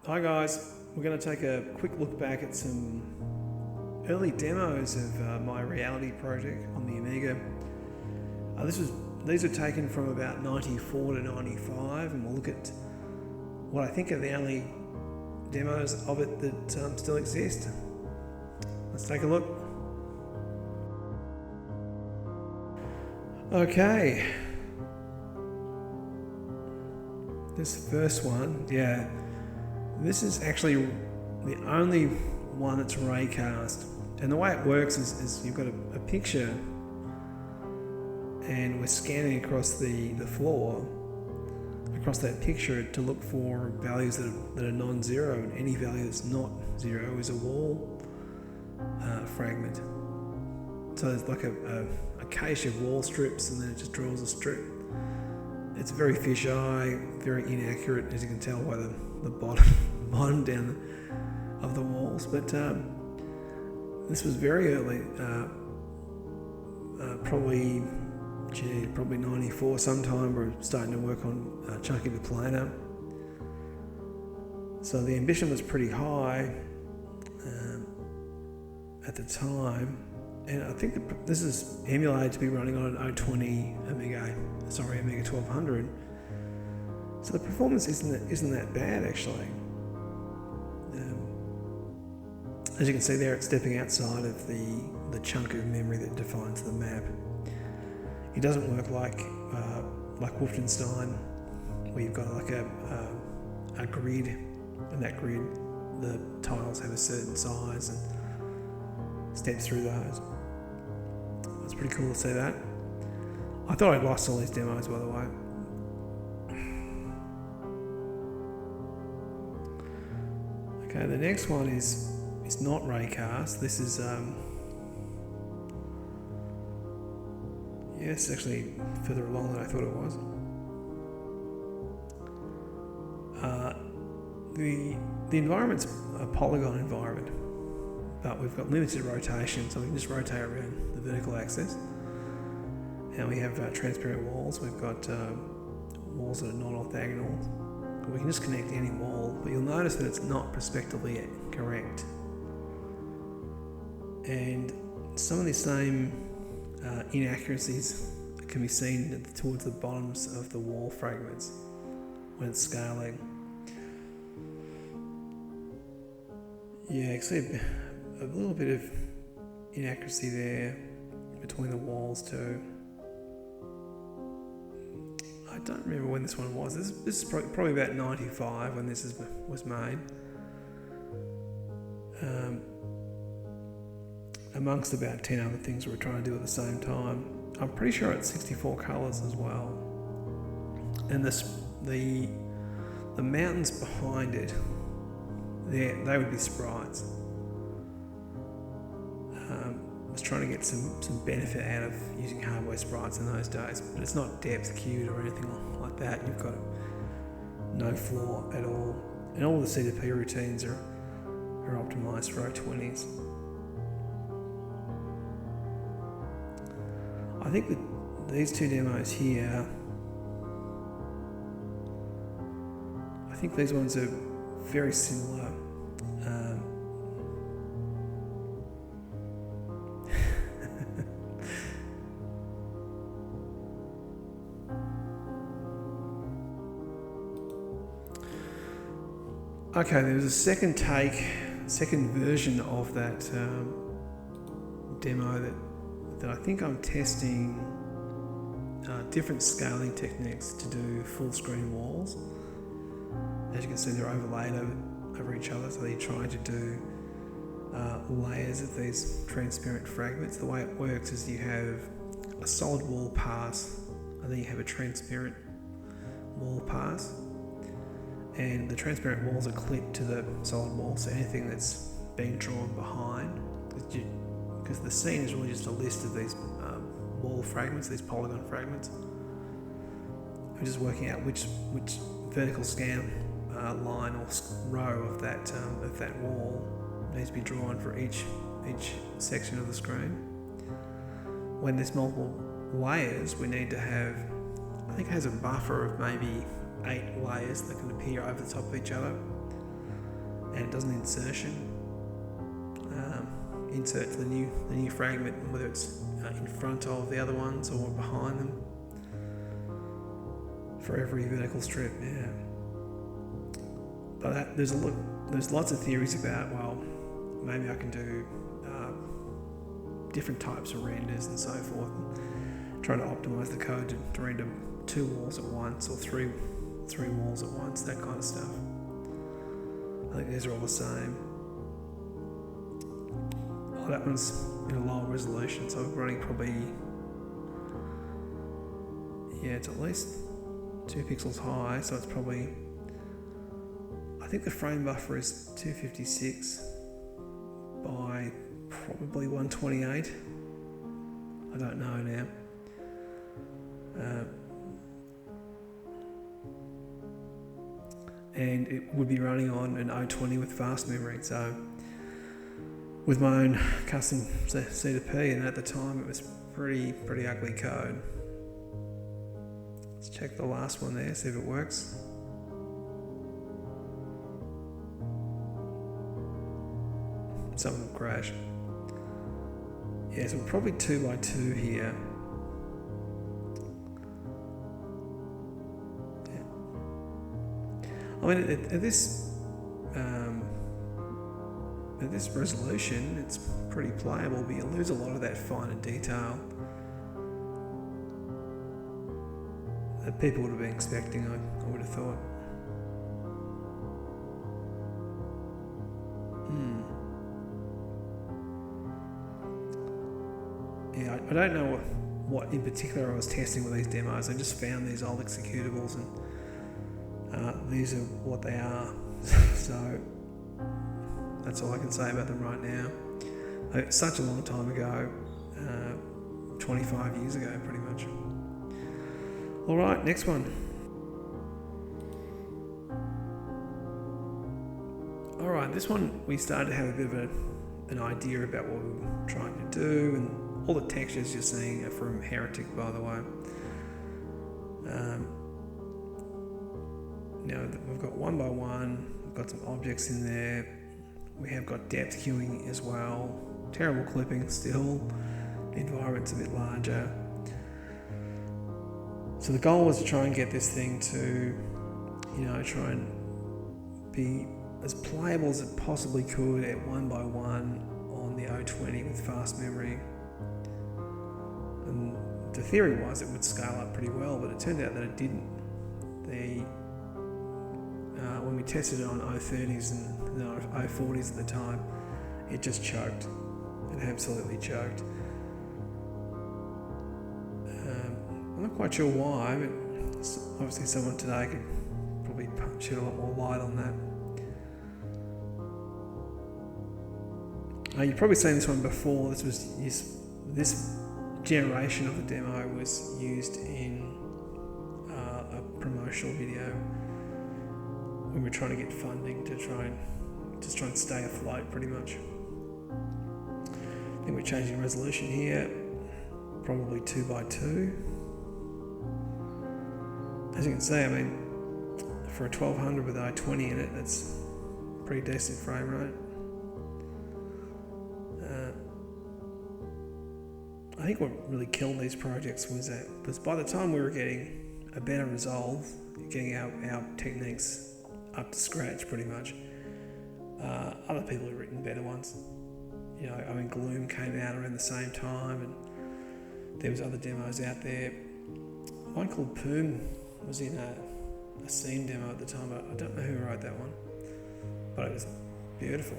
Hi guys, we're going to take a quick look back at some early demos of my reality project on the Amiga. These are taken from about 94 to 95, and we'll look at what I think are the only demos of it that still exist. Let's take a look. Okay, this first one, this is actually the only one that's Raycast, and the way it works is you've got a picture and we're scanning across the floor across that picture to look for values that are non-zero, and any value that's not zero is a wall fragment. So there's like a cache of wall strips, and then it just draws a strip. It's very fisheye, very inaccurate, as you can tell by the bottom down of the walls. But this was very early, probably 94 sometime. We're starting to work on chunking the planar. So the ambition was pretty high at the time. And I think this is emulated to be running on an 020 Amiga 1200. So the performance isn't that bad actually. As you can see there, it's stepping outside of the chunk of memory that defines the map. It doesn't work like Wolfenstein, where you've got like a grid, and that grid, the tiles have a certain size and steps through those. It's pretty cool to see that. I thought I'd lost all these demos, by the way. Okay, the next one is not Raycast. This is it's actually further along than I thought it was. The environment's a Polygon environment, but we've got limited rotation, so we can just rotate around the vertical axis. And we have transparent walls. We've got walls that are not orthogonal. We can just connect any wall, but you'll notice that it's not prospectively correct. And some of the same inaccuracies can be seen towards the bottoms of the wall fragments when it's scaling. Yeah, actually a little bit of inaccuracy there between the walls too. I don't remember when this one was. This is probably about 95 when this was made. Amongst about 10 other things we were trying to do at the same time. I'm pretty sure it's 64 colours as well. And the mountains behind it, they would be sprites. I was trying to get some benefit out of using hardware sprites in those days, but it's not depth queued or anything like that. You've got no floor at all, and all the CDP routines are optimised for 020s. I think that these two demos here, I think these ones are very similar. Okay, there was a second version of that demo that I think I'm testing different scaling techniques to do full screen walls. As you can see, they're overlaid over each other, so you're trying to do layers of these transparent fragments. The way it works is you have a solid wall pass, and then you have a transparent wall pass. And the transparent walls are clipped to the solid wall, so anything that's being drawn behind, because the scene is really just a list of these wall fragments, these polygon fragments. We're just working out which vertical scan line or row of that wall needs to be drawn for each section of the screen. When there's multiple layers, we need to have, I think it has a buffer of maybe 8 layers that can appear over the top of each other. and it does an insertion. Insert the new fragment, whether it's in front of the other ones or behind them, for every vertical strip. Yeah. But there's lots of theories about, well, maybe I can do different types of renders and so forth, trying to optimize the code to render 2 walls at once or three walls at once, that kind of stuff. I think these are all the same. Oh, that one's in a lower resolution, so I'm running probably, yeah, it's at least 2 pixels high, so it's probably, I think the frame buffer is 256 by probably 128. I don't know now. And it would be running on an O20 with fast memory, so with my own custom C2P, and at the time it was pretty ugly code. Let's check the last one there, see if it works. Some of them crash. Yeah, so probably 2 by 2 here. I mean, at this resolution, it's pretty playable, but you lose a lot of that finer detail that people would have been expecting, I would have thought. Yeah, I don't know what in particular I was testing with these demos. I just found these old executables, and these are what they are. So that's all I can say about them right now. It's such a long time ago, 25 years ago pretty much. Alright, next one. Alright, this one we started to have a bit of an idea about what we were trying to do, and all the textures you're seeing are from Heretic, by the way. Now we've got 1 by 1, we've got some objects in there, we have got depth queuing as well, terrible clipping still, the environment's a bit larger. So the goal was to try and get this thing to, try and be as playable as it possibly could at 1 by 1 on the O20 with fast memory. And the theory was it would scale up pretty well, but it turned out that it didn't. When we tested it on O30s and O40s at the time, it just choked. It absolutely choked. I'm not quite sure why, but obviously someone today could probably shed a lot more light on that. You've probably seen this one before. This generation of the demo was used in a promotional video when we're trying to get funding to try and stay afloat, pretty much. I think we're changing resolution here, probably 2 by 2. As you can see, I mean, for a 1200 with I-20 in it, that's a pretty decent frame rate. I think what really killed these projects was by the time we were getting a better resolve, getting our techniques up to scratch pretty much, other people have written better ones. Gloom came out around the same time, and there was other demos out there. One called Poom was in a scene demo at the time. I don't know who wrote that one, but it was beautiful.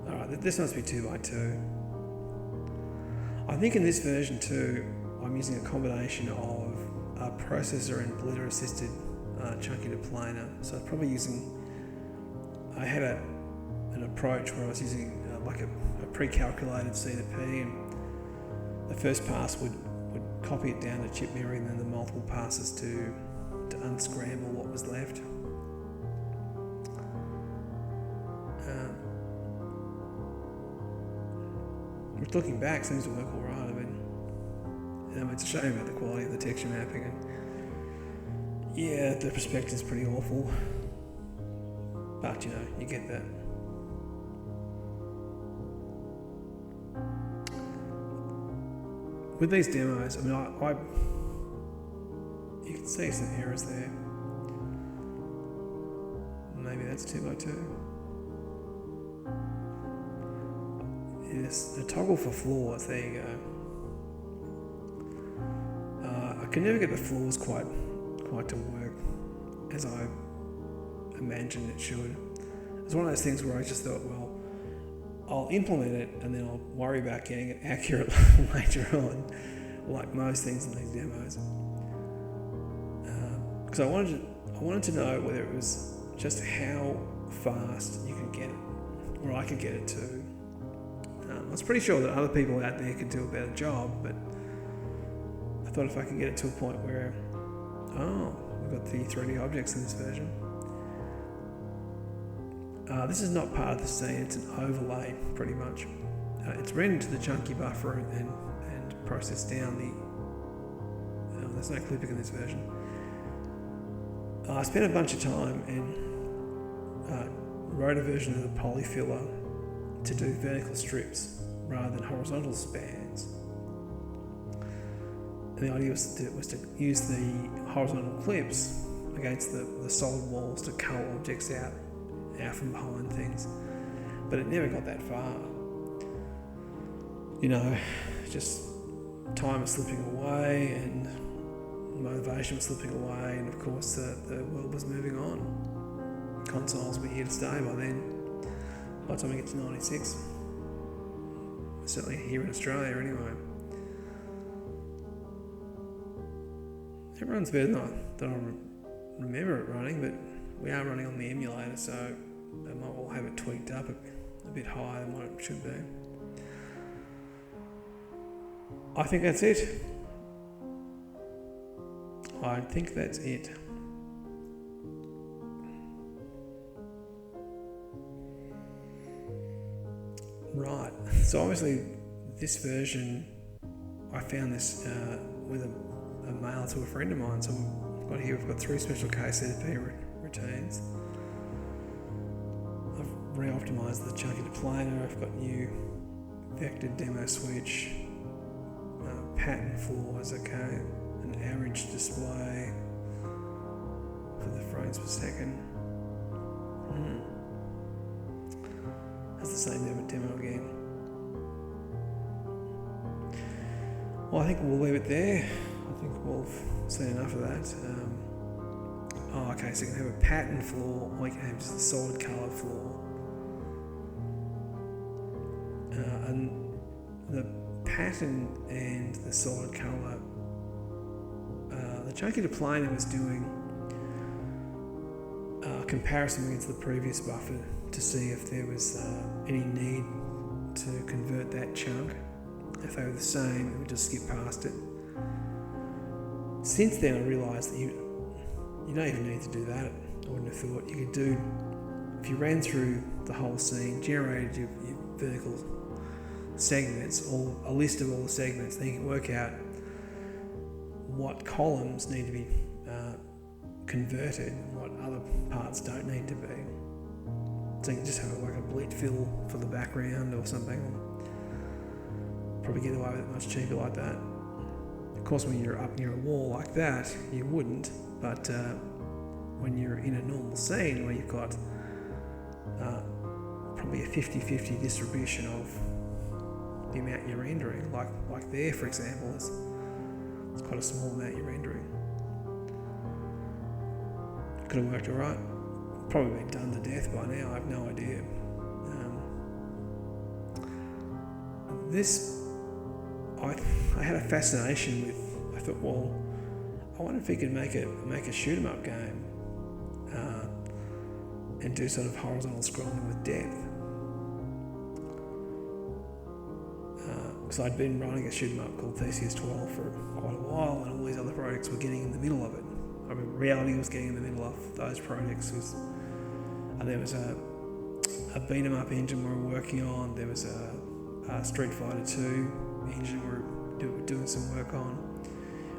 Alright, this must be 2 by 2. I think in this version too, I'm using a combination of a processor and blitter assisted chunking to planar. So I'm probably I had an approach where I was using like a pre-calculated C2P, and the first pass would copy it down to chip memory, and then the multiple passes to unscramble what was left. Which, looking back, seems to work all right. I mean, it's a shame about the quality of the texture mapping, and Yeah, the perspective's pretty awful, but you know, you get that. With these demos, I mean, you can see some errors there. Maybe that's 2x2. Yes, the toggle for floors, there you go. I can never get the floors quite to work as I imagined it should. It's one of those things where I just thought, well, I'll implement it and then I'll worry about getting it accurate later on, like most things in these demos. Because I wanted to know whether it was just how fast you could get it, or I could get it to. I was pretty sure that other people out there could do a better job, but I thought if I could get it to a point where, we've got the 3D objects in this version. This is not part of the scene, it's an overlay pretty much. It's read into the chunky buffer and processed down the... there's no clipping in this version. I spent a bunch of time and wrote a version of the polyfiller to do vertical strips rather than horizontal spans. And the idea was to use the horizontal clips against the solid walls to cull objects out from behind things. But it never got that far. You know, just time was slipping away and motivation was slipping away, and of course the world was moving on. Consoles were here to stay by then. By the time we get to 96, certainly here in Australia anyway. It runs better than I remember it running, but we are running on the emulator, so I might well have it tweaked up a bit higher than what it should be. I think that's it. Right, so obviously this version, I found this with a mail to a friend of mine. So we've got 3 special case EDP routines. I've re-optimised the chunky deplaner. I've got new vector demo switch, pattern floors, okay, an average display for the frames per second. That's the same demo again. Well, I think we'll leave it there. I think we've seen enough of that. Okay, so you can have a pattern floor, or you can have just a solid colour floor. And the pattern and the solid colour, the chunky deplaner was doing a comparison against the previous buffer to see if there was any need to convert that chunk. If they were the same, it would just skip past it. Since then I realised that you don't even need to do that. I wouldn't have thought. You could do, if you ran through the whole scene, generated your vertical segments, or a list of all the segments, then you can work out what columns need to be converted and what other parts don't need to be. So you can just have like a bleed fill for the background or something. Probably get away with it much cheaper like that. Of course, when you're up near a wall like that, you wouldn't. But when you're in a normal scene where you've got probably a 50-50 distribution of the amount you're rendering, like there, for example, it's quite a small amount you're rendering. Could have worked alright. Probably been done to death by now, I have no idea. I had a fascination with. I thought, well, I wonder if he could make a shoot 'em up game and do sort of horizontal scrolling with depth. Because I'd been running a shoot 'em up called Theseus 12 for quite a while, and all these other projects were getting in the middle of it. I mean, Reality was getting in the middle of those projects. And there was a beat 'em up engine we were working on. There was a Street Fighter 2 engine we were doing some work on.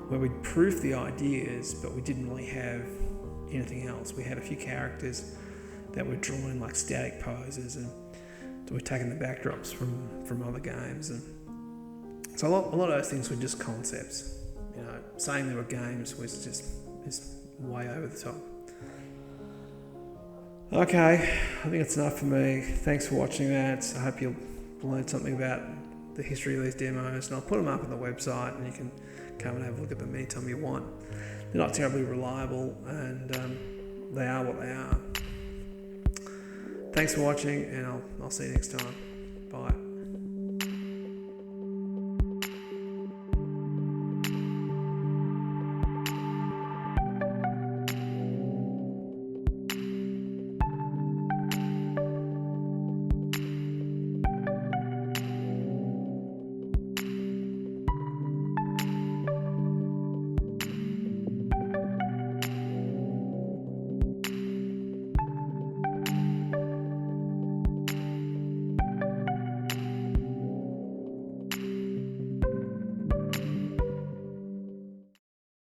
where we'd proof the ideas, but we didn't really have anything else. We had a few characters that were drawn in like static poses, and we're taking the backdrops from other games, and so a lot of those things were just concepts. You know, saying they were games was just way over the top. Okay, I think it's enough for me. Thanks for watching that. I hope you learned something about the history of these demos, and I'll put them up on the website, and you can come and have a look at them anytime you want. They're not terribly reliable, and they are what they are. Thanks for watching, and I'll see you next time. Bye.